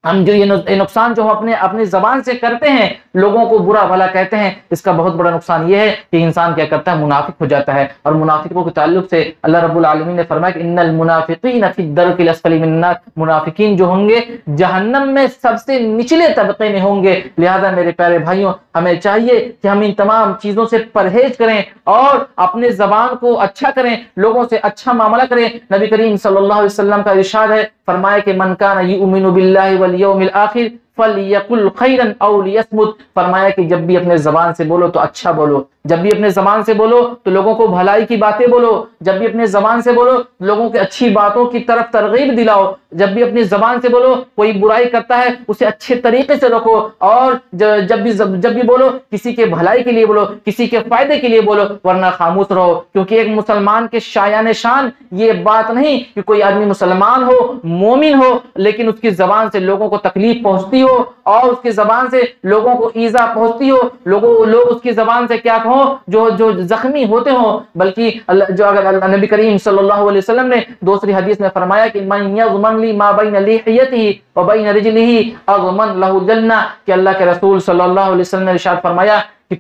B: ہم یہ نقصان جو ہم اپنے زبان سے کرتے ہیں، لوگوں کو برا بھلا کہتے ہیں، اس کا بہت بڑا نقصان یہ ہے کہ انسان کیا کرتا ہے؟ منافق ہو جاتا ہے۔ اور منافقوں کے تعلق سے اللہ رب العالمین نے فرمایا کہ ان المنافقین فی الدرک الاسفل من النار، منافقین جو ہوں گے جہنم میں سب سے نچلے طبقے میں ہوں گے۔ لہذا میرے پیارے بھائیوں، ہمیں چاہیے کہ ہم ان تمام چیزوں سے پرہیز کریں اور اپنے زبان کو اچھا کریں، لوگوں سے اچھا معاملہ کریں۔ نبی کریم صلی اللہ علیہ وسلم کا ارشاد ہے، فرمایا کہ من کان یؤمن باللہ والیوم الآخر فلیقل خیرا او لیصمت، فرمایا کہ جب بھی اپنے زبان سے بولو تو اچھا بولو، جب بھی اپنے زبان سے بولو تو لوگوں کو بھلائی کی باتیں بولو، جب بھی اپنے زبان سے بولو لوگوں کے اچھی باتوں کی طرف ترغیب دلاؤ، جب بھی اپنی زبان سے بولو کوئی برائی کرتا ہے اسے اچھے طریقے سے رکھو، اور جب بھی بولو کسی کے بھلائی کے لیے بولو، کسی کے فائدے کے لیے بولو، ورنہ خاموش رہو۔ کیونکہ ایک مسلمان کے شایان شان یہ بات نہیں کہ کوئی آدمی مسلمان ہو، مومن ہو، لیکن اس کی زبان سے لوگوں کو تکلیف پہنچتی ہو اور اس کی زبان سے لوگوں کو ایذا پہنچتی ہو، لوگ اس کی زبان سے کیا ہو؟ جو زخمی ہوتے ہوں۔ بلکہ اگر نبی کریم صلی اللہ علیہ وسلم نے دوسری حدیث میں فرمایا کہ من یضمن لی ما بین لحیتہ وبین رجلہ اضمن لہ الجنہ، کہ اللہ کے رسول صلی اللہ علیہ وسلم نے ارشاد فرمایا کہ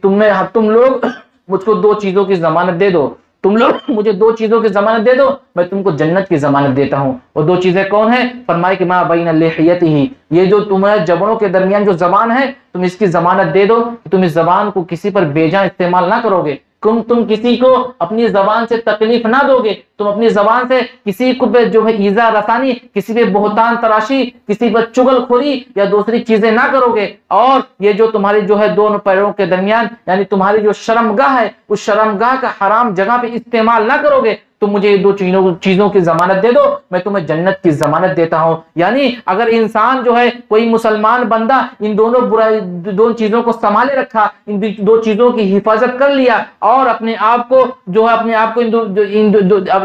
B: تم لوگ مجھ کو دو چیزوں کی ضمانت دے دو، تم لوگ مجھے دو چیزوں کی ضمانت دے دو، میں تم کو جنت کی ضمانت دیتا ہوں۔ وہ دو چیزیں کون ہیں؟ فرمایا کہ ما بین لحیتہ، یہ جو تمہارے جبڑوں کے درمیان جو زبان ہے، تم اس کی ضمانت دے دو کہ تم اس زبان کو کسی پر بے جان استعمال نہ کرو گے، تم کسی کو اپنی زبان سے تکلیف نہ دو گے، تم اپنی زبان سے کسی کو ایذا رسانی، کسی پہ بہتان تراشی، کسی پر چغل خوری یا دوسری چیزیں نہ کرو گے، اور یہ جو تمہارے دونوں پیروں کے درمیان یعنی تمہاری جو شرمگاہ ہے، اس شرمگاہ کا حرام جگہ پہ استعمال نہ کرو گے، تم مجھے یہ دو چیزوں کی ضمانت دے دو، میں تمہیں جنت کی ضمانت دیتا ہوں۔ یعنی اگر انسان جو ہے کوئی مسلمان بندہ ان دونوں چیزوں کو سنبھالے رکھا، ان دو چیزوں کی حفاظت کر لیا، اور اپنے آپ کو جو ہے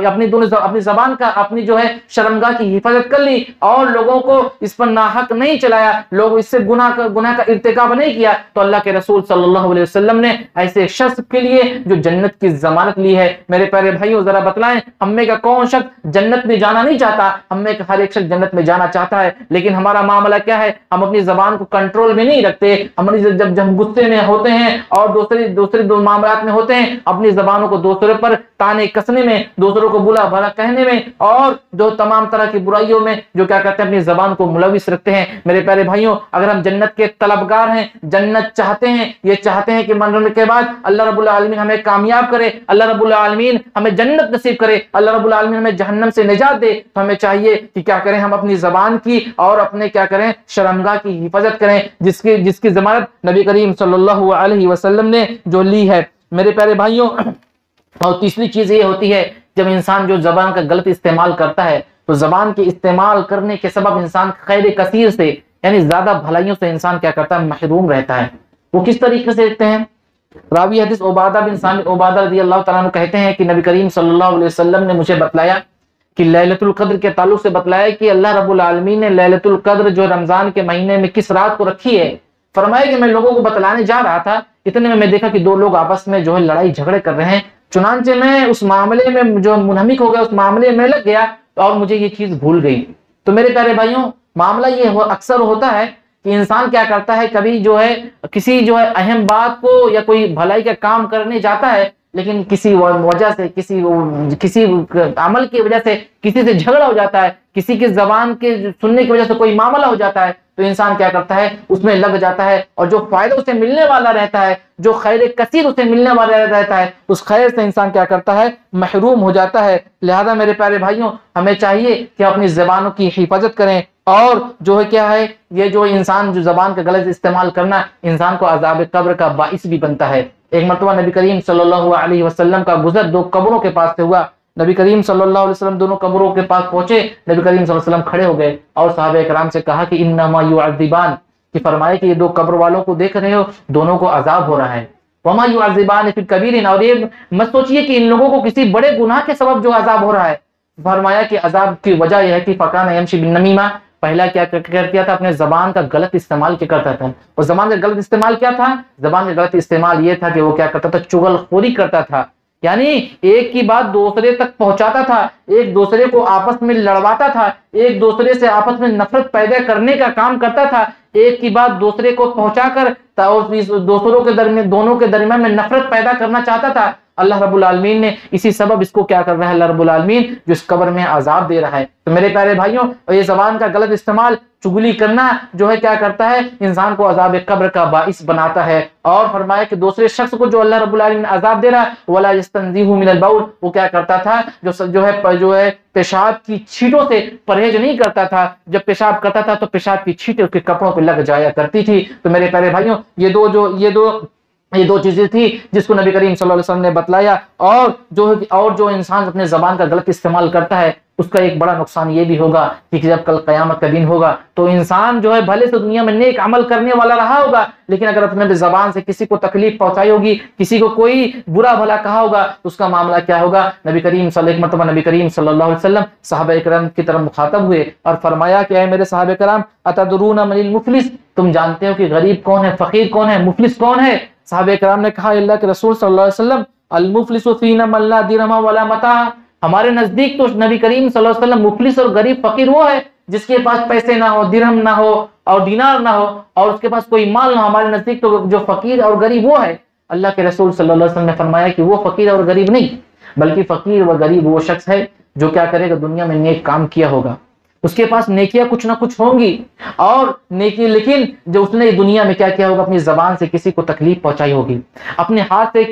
B: اپنی زبان کا، اپنی جو ہے شرمگاہ کی حفاظت کر لی، اور لوگوں کو اس پر ناحق نہیں چلایا، لوگ اس سے گناہ کا ارتکاب نہیں کیا، تو اللہ کے رسول صلی اللہ علیہ وسلم نے ایسے ایک شخص کے لیے جو جنت کی ضمانت لی ہے۔ میرے پیارے بھائیوں ذرا بتلائیں، ہم میں کا کون شخص جنت میں جانا نہیں چاہتا؟ ہم میں ہر ایک شخص جنت میں جانا چاہتا ہے، لیکن ہمارا معاملہ کیا ہے؟ ہم اپنی زبان کو کنٹرول میں نہیں رکھتے۔ جب ہم غصے میں ہوتے ہیں اور دوسرے معاملات میں ہوتے ہیں، اپنی زبانوں کو دوسرے پر تانے کسنے میں، دوسروں کو بلا بھلا کہنے میں، اور جو تمام طرح کی برائیوں میں جو کیا کرتے ہیں اپنی زبان کو ملوث رکھتے ہیں۔ میرے پیارے بھائیوں، اگر ہم جنت کے طلبگار ہیں، جنت چاہتے ہیں، یہ چاہتے ہیں کہ مرنے کے بعد اللہ رب العالمین ہمیں کامیاب کرے، اللہ رب العالمین ہمیں جنت نصیب کرے، اللہ رب العالمین ہمیں جہنم سے نجات دے، تو ہمیں چاہیے کہ کیا کریں؟ ہم اپنی زبان کی اور اپنے کیا کریں؟ شرمگاہ کی حفاظت کریں، جس کی ضمانت نبی کریم صلی اللہ علیہ وسلم نے جو لی ہے۔ میرے پیارے بھائیوں، اور تیسری چیز یہ ہوتی ہے، جب انسان جو زبان کا غلط استعمال کرتا ہے، تو زبان کے استعمال کرنے کے سبب انسان خیر کثیر سے، یعنی زیادہ بھلائیوں سے انسان کیا کرتا ہے؟ محروم رہتا ہے۔ وہ کس طریقے سے دیکھتے ہیں؟ راوی حدیث عبادہ بن سامت عبادہ رضی اللہ تعالیٰ عنہ کہتے ہیں کہ نبی کریم صلی اللہ علیہ وسلم نے مجھے بتلایا کہ لیلۃ القدر کے تعلق سے بتلایا کہ اللہ رب العالمین نے لیلۃ القدر جو رمضان کے مہینے میں کس رات کو رکھی ہے۔ فرمایا کہ میں لوگوں کو بتلانے جا رہا تھا، اتنے میں دیکھا کہ دو لوگ آپس میں جو ہے لڑائی جھگڑے کر رہے ہیں، چنانچہ میں اس معاملے میں جو منہمک ہو گیا، اس معاملے میں لگ گیا اور مجھے یہ چیز بھول گئی۔ تو میرے پیارے بھائیوں، معاملہ یہ اکثر ہوتا ہے کہ انسان کیا کرتا ہے، کبھی جو ہے کسی جو ہے اہم بات کو یا کوئی بھلائی کا کام کرنے جاتا ہے، لیکن کسی وجہ سے کسی عمل کی وجہ سے کسی سے جھگڑا ہو جاتا ہے، کسی کی زبان کے سننے کی وجہ سے کوئی معاملہ ہو جاتا ہے، تو انسان کیا کرتا ہے؟ اس میں لگ جاتا ہے، اور جو فائدہ اسے ملنے والا رہتا ہے، جو خیر کثیر اسے ملنے والا رہتا ہے، اس خیر سے انسان کیا کرتا ہے؟ محروم ہو جاتا ہے۔ لہذا میرے پیارے بھائیوں، ہمیں چاہیے کہ اپنی زبانوں کی حفاظت کریں، اور جو ہے کیا ہے، یہ جو انسان جو زبان کا غلط استعمال کرنا انسان کو عذاب قبر کا باعث بھی بنتا ہے۔ ایک مرتبہ نبی کریم صلی اللہ علیہ وسلم کا گزر دو قبروں کے پاس سے ہوا۔ نبی کریم صلی اللہ علیہ وسلم دونوں قبروں کے پاس پہنچے، نبی کریم صلی اللہ علیہ وسلم کھڑے ہو گئے اور صحابہ کرام سے کہا کہ انما یعذبان، کہ فرمائے کہ یہ دو قبر والوں کو دیکھ رہے ہو، دونوں کو عذاب ہو رہا ہے۔ وما یعذبان فی کبیر، اور یہ مت سوچئے کہ ان لوگوں کو کسی بڑے گناہ کے سبب جو عذاب ہو رہا ہے۔ فرمایا کہ عذاب کی وجہ یہ ہے کہ فکان یمشی بالنمیمہ، پہلا کیا کیا تھا؟ اپنے زبان کا غلط استعمال کیا کرتا تھا۔ اور زبان کا غلط استعمال کیا تھا؟ زبان کا غلط استعمال یہ تھا کہ وہ کیا کرتا تھا؟ چغل خوری کرتا تھا، یعنی ایک کی بات دوسرے تک پہنچاتا تھا، ایک دوسرے کو آپس میں لڑواتا تھا، ایک دوسرے سے آپس میں نفرت پیدا کرنے کا کام کرتا تھا، ایک کی بات دوسرے کو پہنچا کر دونوں کے درمیان میں نفرت پیدا کرنا چاہتا تھا۔ اللہ رب العالمین نے اسی سبب اس کو کیا کر رہا ہے؟ اللہ رب العالمین جو اس قبر میں عذاب دے رہا ہے۔ تو میرے پیارے بھائیوں، یہ زبان کا غلط استعمال، چغلی کرنا جو ہے کیا کرتا ہے؟ انسان کو عذاب قبر کا باعث بناتا ہے۔ اور فرمایا کہ دوسرے شخص کو جو اللہ رب العالمین عذاب دے رہا ہے، ولا یستنزیہ من البول، وہ کیا کرتا تھا؟ جو ہے پیشاب کی چھینٹوں سے پرہیز نہیں کرتا تھا، جب پیشاب کرتا تھا تو پیشاب کی چھینٹیں اس کے کپڑوں پہ لگ جایا کرتی تھی۔ تو میرے پیارے بھائیوں، یہ دو چیزیں تھی جس کو نبی کریم صلی اللہ علیہ وسلم نے بتلایا۔ اور جو انسان اپنے زبان کا غلط استعمال کرتا ہے، اس کا ایک بڑا نقصان یہ بھی ہوگا کہ جب کل قیامت کا دن ہوگا تو انسان جو ہے بھلے سے دنیا میں نیک عمل کرنے والا رہا ہوگا، لیکن اگر اپنے زبان سے کسی کو تکلیف پہنچائی ہوگی، کسی کو کوئی برا بھلا کہا ہوگا، تو اس کا معاملہ کیا ہوگا؟ نبی کریم صلی اللہ علیہ وسلم صحابہ کرام کی طرف مخاطب ہوئے اور فرمایا کہ اے میرے صحابہ کرام، اتدرون من المفلس، تم جانتے ہو کہ غریب کون ہے، فقیر کون ہے، مفلس کون ہے؟ صحابہ کرام نے کہا اللہ کے رسول صلی اللہ علیہ وسلم، المفلس فینا من لا درہم ولا متاع، ہمارے نزدیک تو نبی کریم صلی اللہ علیہ وسلم مفلس اور غریب فقیر وہ ہے جس کے پاس پیسے نہ ہو، درہم نہ ہو اور دینار نہ ہو اور اس کے پاس کوئی مال نہ ہو۔ ہمارے نزدیک تو جو فقیر اور غریب وہ ہے۔ اللہ کے رسول صلی اللہ علیہ وسلم نے فرمایا کہ وہ فقیر اور غریب نہیں، بلکہ فقیر و غریب وہ شخص ہے جو کیا کرے گا؟ دنیا میں نیک کام کیا ہوگا، اس کے پاس نیکیاں کچھ نہ کچھ ہوں گی، اور نیکی، لیکن جو اس نے دنیا میں کیا کیا ہوگا؟ اپنی زبان سے کسی کو تکلیف پہنچائی ہوگی، اپنے ہاتھ سے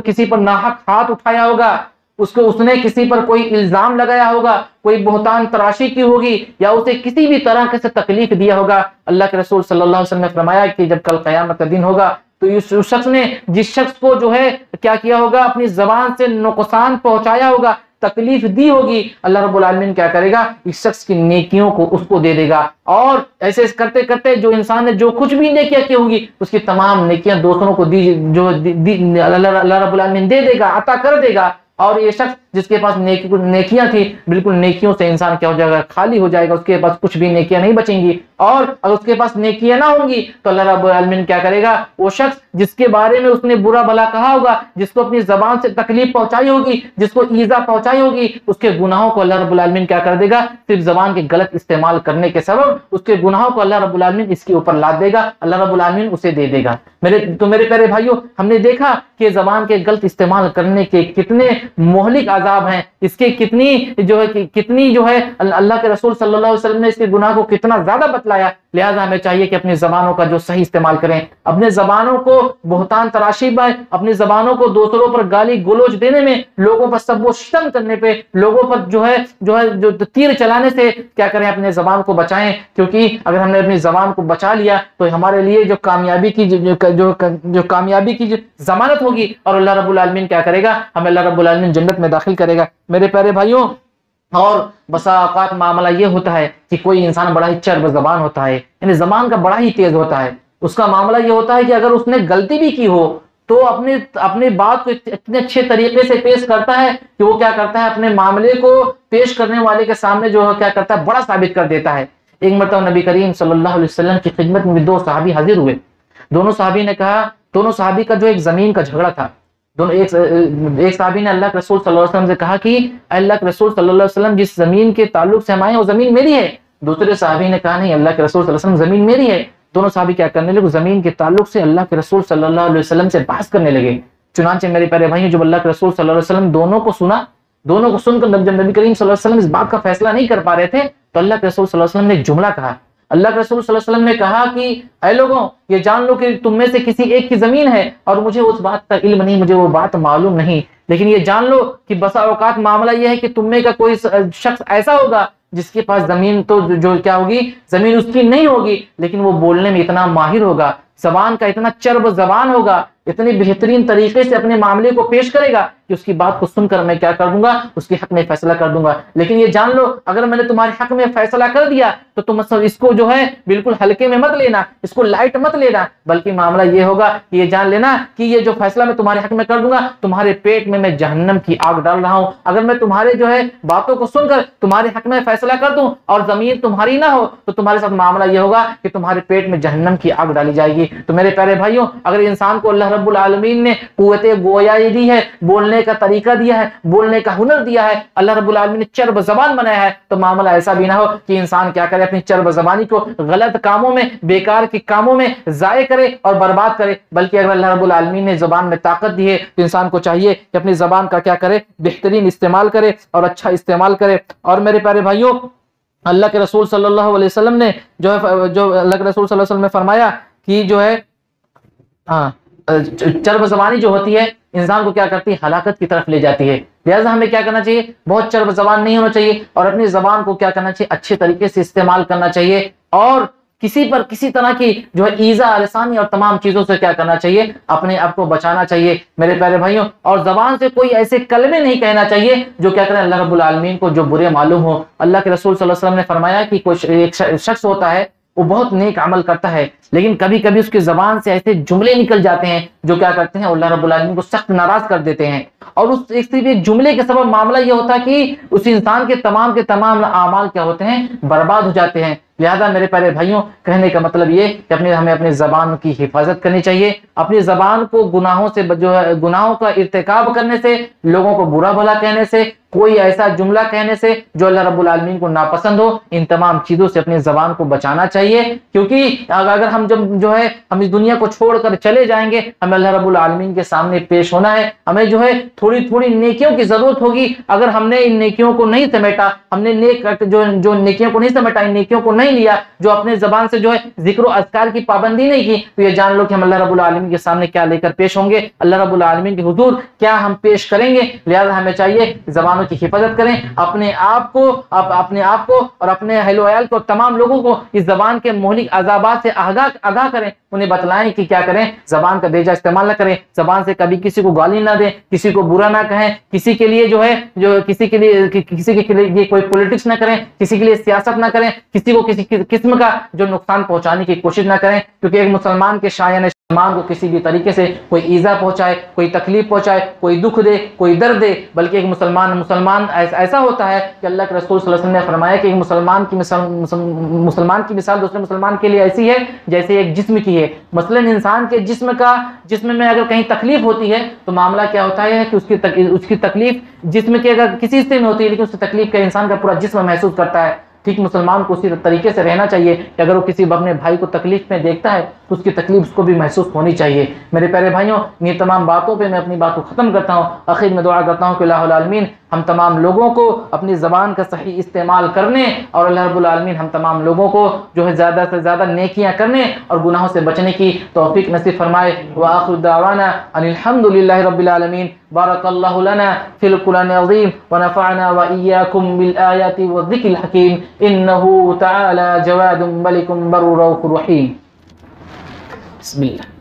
B: کسی پر ناحق ہاتھ اٹھایا ہوگا، اس نے کسی پر کوئی الزام لگایا ہوگا، کوئی بہتان تراشی کی ہوگی، یا اسے کسی بھی طرح سے تکلیف دیا ہوگا۔ اللہ کے رسول صلی اللہ علیہ وسلم نے فرمایا کہ جب کل قیامت کا دن ہوگا تو اس شخص نے جس شخص کو جو ہے کیا کیا ہوگا؟ اپنی زبان سے نقصان پہنچایا ہوگا، تکلیف دی ہوگی، اللہ رب العالمین کیا کرے گا، اس شخص کی نیکیوں کو اس کو دے دے گا، اور ایسے کرتے کرتے جو انسان نے جو کچھ بھی نیکیاں کی ہوگی اس کی تمام نیکیاں دوسروں کو اللہ رب العالمین دے دے گا، عطا کر دے گا، اور یہ شخص جس کے پاس نیکیاں تھی بالکل نیکیوں سے انسان کیا ہو جائے گا، خالی ہو جائے گا، اس کے پاس کچھ بھی نیکیاں نہیں بچیں گی، اور اگر اس کے پاس نیکیاں نہ ہوں گی تو اللہ رب العالمین کیا کرے گا، وہ شخص جس کے بارے میں اس نے برا بھلا کہا ہوگا، جس کو اپنی زبان سے تکلیف پہنچائی ہوگی، جس کو ایذا پہنچائی ہوگی، اس کے گناہوں کو اللہ رب العالمین کیا کر دے گا، صرف زبان کے غلط استعمال کرنے کے سبب اس کے گناہوں کو اللہ رب العالمین اس کے اوپر لاد دے گا، اللہ رب العالمین اسے دے دے گا۔ میرے پیارے بھائیوں، ہم نے دیکھا کہ زبان کے غلط استعمال کرنے کے کتنے مہلک عذاب ہیں، اس کے کتنی جو ہے اللہ کے رسول صلی اللہ علیہ وسلم نے اس کے گناہ کو کتنا زیادہ بتلایا، لہذا ہمیں چاہیے کہ اپنی زبانوں کا جو صحیح استعمال کریں، اپنے زبانوں کو بہتان تراشی میں، اپنی زبانوں کو دوسروں پر گالی گلوچ دینے میں، لوگوں پر سب و شتم کرنے پہ، لوگوں پر جو تیر چلانے سے کیا کریں، اپنے زبان کو بچائیں، کیونکہ اگر ہم نے اپنی زبان کو بچا لیا تو ہمارے لیے جو کامیابی کی جو ضمانت ہوگی، اور اللہ رب العالمین کیا کرے گا، ہمیں اللہ رب العالمین جنت میں داخل کرے گا۔ میرے پیارے بھائیوں، اور بسا اوقات معاملہ یہ ہوتا ہے کہ کوئی انسان بڑا ہی چرب زبان ہوتا ہے، یعنی زبان کا بڑا ہی تیز ہوتا ہے، اس کا معاملہ یہ ہوتا ہے کہ اگر اس نے غلطی بھی کی ہو تو اپنی بات کو اتنے اچھے طریقے سے پیش کرتا ہے کہ وہ کیا کرتا ہے، اپنے معاملے کو پیش کرنے والے کے سامنے جو ہے کیا کرتا ہے، بڑا ثابت کر دیتا ہے۔ ایک مرتبہ نبی کریم صلی اللہ علیہ وسلم کی خدمت میں دو صحابی حاضر ہوئے، دونوں صحابی کا جو ایک زمین کا جھگڑا تھا، ایک صحابی نے اللہ کے رسول صلی اللہ علیہ وسلم سے کہا کہ اللہ کے رسول صلی اللہ علیہ وسلم، جس زمین کے تعلق سے ہم آئے وہ زمین میری ہے۔ دوسرے صحابی نے کہا نہیں، اللہ کے رسول صلی اللہ علیہ وسلم زمین میری ہے۔ دونوں صحابی کیا کرنے لگے، زمین کے تعلق سے اللہ کے رسول صلی اللہ علیہ وسلم سے بحث کرنے لگے۔ چنانچہ میرے پیارے بھائیوں، جب اللہ کے رسول صلی اللہ علیہ وسلم دونوں کو سن کر جب نبی کریم صلی اللہ علیہ وسلم اس بات کا فیصلہ نہیں کر پا رہے تھے تو اللہ کے رسول صلی اللہ علیہ وسلم نے ایک جملہ کہا۔ اللہ کے رسول صلی اللہ علیہ وسلم نے کہا کہ اے لوگوں، یہ جان لو کہ تم میں سے کسی ایک کی زمین ہے اور مجھے اس بات کا علم نہیں، مجھے وہ بات معلوم نہیں، لیکن یہ جان لو کہ بسا اوقات معاملہ یہ ہے کہ تم میں کا کوئی شخص ایسا ہوگا جس کے پاس زمین تو جو کیا ہوگی، زمین اس کی نہیں ہوگی، لیکن وہ بولنے میں اتنا ماہر ہوگا، زبان کا اتنا چرب زبان ہوگا، اتنی بہترین طریقے سے اپنے معاملے کو پیش کرے گا کہ اس کی بات کو سن کر میں کیا کر دوں گا، اس کے حق میں فیصلہ کر دوں گا۔ لیکن یہ جان لو، اگر میں نے تمہارے حق میں فیصلہ کر دیا تو تم اس کو جو ہے بالکل ہلکے میں مت لینا، اس کو لائٹ مت لینا، بلکہ معاملہ یہ ہوگا کہ یہ جان لینا کہ یہ جو فیصلہ میں تمہارے حق میں کر دوں گا، تمہارے پیٹ میں جہنم کی آگ ڈال رہا ہوں۔ اگر میں تمہارے جو ہے باتوں کو سن کر تمہارے حق میں فیصلہ کر دوں اور زمین تمہاری نہ ہو تو تمہارے ساتھ معاملہ یہ ہوگا کہ تمہارے پیٹ میں جہنم کی آگ ڈالی جائے گی۔ تو میرے پیارے بھائیوں، اگر انسان کو اللہ رب العالمین نے قوت گویائی دی ہے، بولنے کا طریقہ دیا ہے، بولنے کا ہنر دیا ہے، اللہ رب العالمین نے چرب زبان بنایا ہے، تو معاملہ ایسا بھی نہ ہو کہ انسان کیا کرے، اپنی چرب زبانی کو غلط کاموں میں، بیکار کے کاموں میں ضائع کرے اور برباد کرے، بلکہ اگر اللہ رب العالمین نے زبان میں طاقت دی ہے تو انسان کو چاہیے کہ اپنی زبان کا کیا کرے، بہترین استعمال کرے اور اچھا استعمال کرے۔ اور میرے پیارے بھائیوں، اللہ کے رسول صلی اللہ علیہ وسلم نے جو اللہ کے رسول صلی اللہ علیہ وسلم نے فرمایا کہ جو ہے چرب زبانی جو ہوتی ہے انسان کو کیا کرتی ہے، ہلاکت کی طرف لے جاتی ہے۔ لہذا ہمیں کیا کرنا چاہیے، بہت چرب زبان نہیں ہونا چاہیے، اور اپنی زبان کو کیا کرنا چاہیے، اچھے طریقے سے استعمال کرنا چاہیے، اور کسی طرح کی جو ہے ایذا، آلسانی اور تمام چیزوں سے کیا کرنا چاہیے، اپنے آپ کو بچانا چاہیے میرے پیارے بھائیوں۔ اور زبان سے کوئی ایسے کلمے نہیں کہنا چاہیے جو کیا کریں اللہ رب العالمین کو جو برے معلوم ہو۔ اللہ کے رسول صلی اللہ علیہ وسلم نے فرمایا کہ کوئی ایک شخص ہوتا ہے، وہ بہت نیک عمل کرتا ہے، لیکن کبھی کبھی اس کی زبان سے ایسے جملے نکل جاتے ہیں جو کیا کرتے ہیں، اللہ رب العالمین کو سخت ناراض کر دیتے ہیں، اور اس ایک جملے کے سبب معاملہ یہ ہوتا ہے کہ اس انسان کے تمام اعمال کیا ہوتے ہیں، برباد ہو جاتے ہیں۔ لہذا میرے پیارے بھائیوں، کہنے کا مطلب یہ کہ ہمیں اپنی زبان کی حفاظت کرنی چاہیے، اپنی زبان کو گناہوں کا ارتکاب کرنے سے، لوگوں کو برا بھلا کہنے سے، کوئی ایسا جملہ کہنے سے جو اللہ رب العالمین کو ناپسند ہو، ان تمام چیزوں سے اپنی زبان کو بچانا چاہیے، کیونکہ اگر ہم ہم اس دنیا کو چھوڑ کر چلے جائیں گے، ہمیں اللہ رب العالمین کے سامنے پیش ہونا ہے، ہمیں جو ہے تھوڑی نیکیوں کی ضرورت ہوگی۔ اگر ہم نے ان نیکیوں کو نہیں سمیٹا، ہم نے جو نیکیوں کو نہیں سمیٹا، ان نیکیوں کو نہیں نہیں لیا, جو اپنے زبان سے جو ہے ذکر و اذکار کی پابندی نہیں کی, تو یہ جان لو کہ ہم اللہ رب العالمین کے سامنے کیا لے کر پیش ہوں گے, اللہ رب العالمین کے حضور کیا ہم پیش کریں گے. لہذا ہمیں چاہیے زبانوں کی حفاظت کریں, اپنے آپ کو اور اپنے اہل و عیال کو, تمام لوگوں کو اس زبان کے مہلک عذابات سے آگاہ کریں, انہیں بتلائیں کہ کیا کریں, زبان کا بیجا استعمال نہ کریں, زبان سے کبھی کسی کو گالی نہ دیں, کسی کو برا نہ کہیں, کسی کے لیے جو ہے کسی کے لیے کوئی پولیٹکس نہ کریں, کسی کے لیے سیاست نہ کریں, کسی کو کسی قسم کا جو نقصان پہنچانے کی کوشش نہ کریں, کیونکہ ایک مسلمان کے شایان مسلمان کو کسی بھی طریقے سے کوئی ایذا پہنچائے, کوئی تکلیف پہنچائے, کوئی دکھ دے, کوئی درد دے, بلکہ ایک مسلمان ایسا ہوتا ہے کہ اللہ کے رسول صلی اللہ علیہ وسلم نے فرمایا کہ ایک مسلمان کی مثال دوسرے مسلمان کے لیے ایسی ہے جیسے ایک جسم کی ہے. مثلا انسان کے جسم میں اگر کہیں تکلیف ہوتی ہے تو معاملہ کیا ہوتا ہے کہ اس کی تکلیف جسم کے اگر کسی حصے میں ہوتی ہے لیکن اس کی تکلیف کا انسان کا پورا جسم محسوس کرتا ہے. ٹھیک مسلمان کو اسی طریقے سے رہنا چاہیے کہ اگر وہ کسی اپنے بھائی کو تکلیف میں دیکھتا ہے تو اس کی تکلیف اس کو بھی محسوس ہونی چاہیے. میرے پیارے بھائیوں, یہ تمام باتوں پہ میں اپنی بات کو ختم کرتا ہوں. آخر میں دعا کرتا ہوں کہ اللہ العالمین ہم تمام لوگوں کو اپنی زبان کا صحیح استعمال کرنے, اور اللہ رب العالمین ہم تمام لوگوں کو جو ہے زیادہ سے زیادہ نیکیاں کرنے اور گناہوں سے بچنے کی توفیق نصیب فرمائے. وآخر دعوانا ان الحمد للہ رب العالمین. بارک اللہ لنا فی القرآن العظیم ونفعنا وإیاکم بالآیات والذکر الحکیم انہ تعالی جواد ملک بر رؤوف رحیم. بسم اللہ.